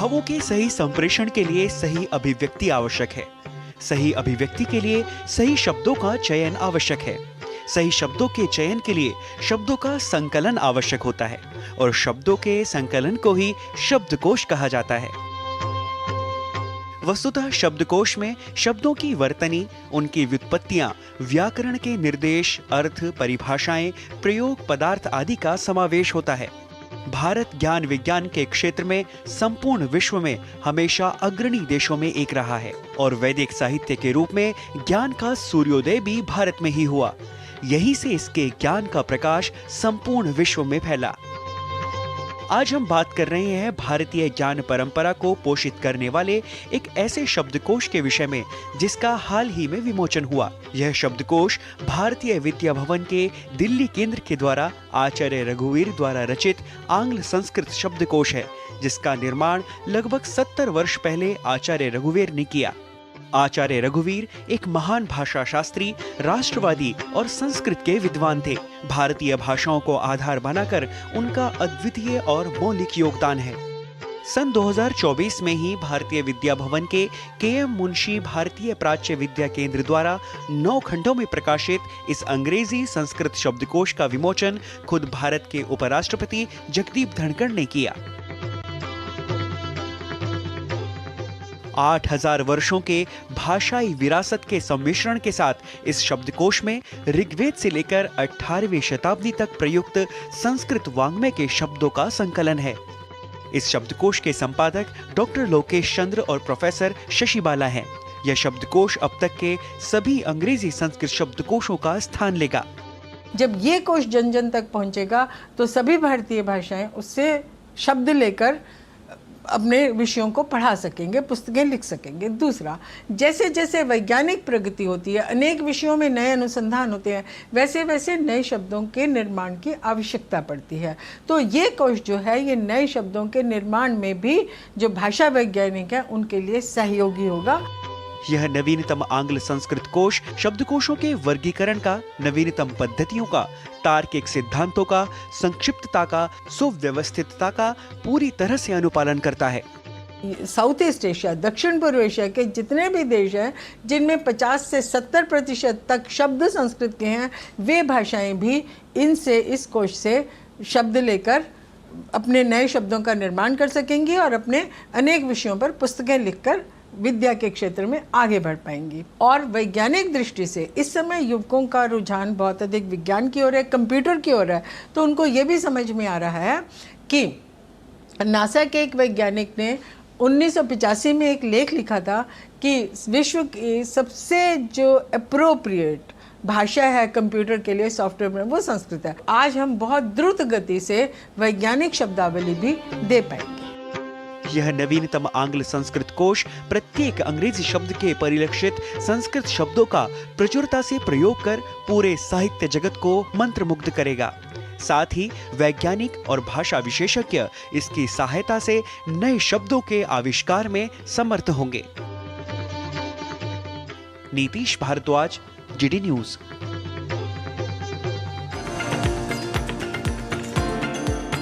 भावों के सही संप्रेषण के लिए सही अभिव्यक्ति आवश्यक है। सही अभिव्यक्ति के लिए सही शब्दों का चयन आवश्यक है। सही शब्दों के चयन के लिए शब्दों का संकलन आवश्यक होता है और शब्दों के संकलन को ही शब्दकोश कहा जाता है। वस्तुतः शब्दकोश में शब्दों की वर्तनी, उनकी व्युत्पत्तियां, व्याकरण के निर्देश, अर्थ, परिभाषाएं, प्रयोग, पदार्थ आदि का समावेश होता है। भारत ज्ञान विज्ञान के क्षेत्र में संपूर्ण विश्व में हमेशा अग्रणी देशों में एक रहा है और वैदिक साहित्य के रूप में ज्ञान का सूर्योदय भी भारत में ही हुआ। यहीं से इसके ज्ञान का प्रकाश संपूर्ण विश्व में फैला। आज हम बात कर रहे हैं भारतीय ज्ञान परंपरा को पोषित करने वाले एक ऐसे शब्दकोश के विषय में जिसका हाल ही में विमोचन हुआ। यह शब्दकोश भारतीय विद्या भवन के दिल्ली केंद्र के द्वारा आचार्य रघुवीर द्वारा रचित आंग्ल संस्कृत शब्दकोश है, जिसका निर्माण लगभग 70 वर्ष पहले आचार्य रघुवीर ने किया। आचार्य रघुवीर एक महान भाषा शास्त्री, राष्ट्रवादी और संस्कृत के विद्वान थे। भारतीय भाषाओं को आधार बनाकर उनका अद्वितीय और मौलिक योगदान है। सन 2024 में ही भारतीय विद्या भवन के के.एम. मुंशी भारतीय प्राच्य विद्या केंद्र द्वारा 9 खंडों में प्रकाशित इस अंग्रेजी संस्कृत शब्दकोश का विमोचन खुद भारत के उपराष्ट्रपति जगदीप धनखड़ ने किया। 8000 वर्षों के भाषाई विरासत के सम्मिश्रण के साथ इस शब्दकोश में ऋग्वेद से लेकर 18वीं शताब्दी तक प्रयुक्त संस्कृत वाङ्मय के शब्दों का संकलन है। इस शब्दकोश के संपादक डॉक्टर लोकेश चंद्र और प्रोफेसर शशि बाला हैं। यह शब्दकोश अब तक के सभी अंग्रेजी संस्कृत शब्दकोशों का स्थान लेगा। जब ये कोश जन जन तक पहुंचेगा तो सभी भारतीय भाषाएं उससे शब्द लेकर अपने विषयों को पढ़ा सकेंगे, पुस्तकें लिख सकेंगे। दूसरा, जैसे जैसे वैज्ञानिक प्रगति होती है, अनेक विषयों में नए अनुसंधान होते हैं, वैसे वैसे नए शब्दों के निर्माण की आवश्यकता पड़ती है। तो ये कोश जो है, ये नए शब्दों के निर्माण में भी जो भाषा वैज्ञानिक हैं उनके लिए सहयोगी होगा। यह नवीनतम आंग्ल संस्कृत कोश शब्दकोशों के वर्गीकरण का, नवीनतम पद्धतियों का, तार्किक सिद्धांतों का, संक्षिप्तता का, सुव्यवस्थितता का पूरी तरह से अनुपालन करता है। साउथ ईस्ट एशिया, दक्षिण पूर्व एशिया के जितने भी देश हैं जिनमें 50 से 70% तक शब्द संस्कृत के हैं, वे भाषाएं भी इनसे, इस कोश से शब्द लेकर अपने नए शब्दों का निर्माण कर सकेंगी और अपने अनेक विषयों पर पुस्तकें लिखकर विद्या के क्षेत्र में आगे बढ़ पाएंगी। और वैज्ञानिक दृष्टि से इस समय युवकों का रुझान बहुत अधिक विज्ञान की ओर है, कंप्यूटर की ओर है। तो उनको ये भी समझ में आ रहा है कि नासा के एक वैज्ञानिक ने 1985 में एक लेख लिखा था कि विश्व की सबसे जो अप्रोप्रिएट भाषा है कंप्यूटर के लिए, सॉफ्टवेयर में, वो संस्कृत है। आज हम बहुत द्रुत गति से वैज्ञानिक शब्दावली भी दे पाएंगे। यह नवीनतम आंग्ल संस्कृत कोश प्रत्येक अंग्रेजी शब्द के परिलक्षित संस्कृत शब्दों का प्रचुरता से प्रयोग कर पूरे साहित्य जगत को मंत्रमुग्ध करेगा। साथ ही वैज्ञानिक और भाषा विशेषज्ञ इसकी सहायता से नए शब्दों के आविष्कार में समर्थ होंगे। Nitish Bharadwaj, GD news.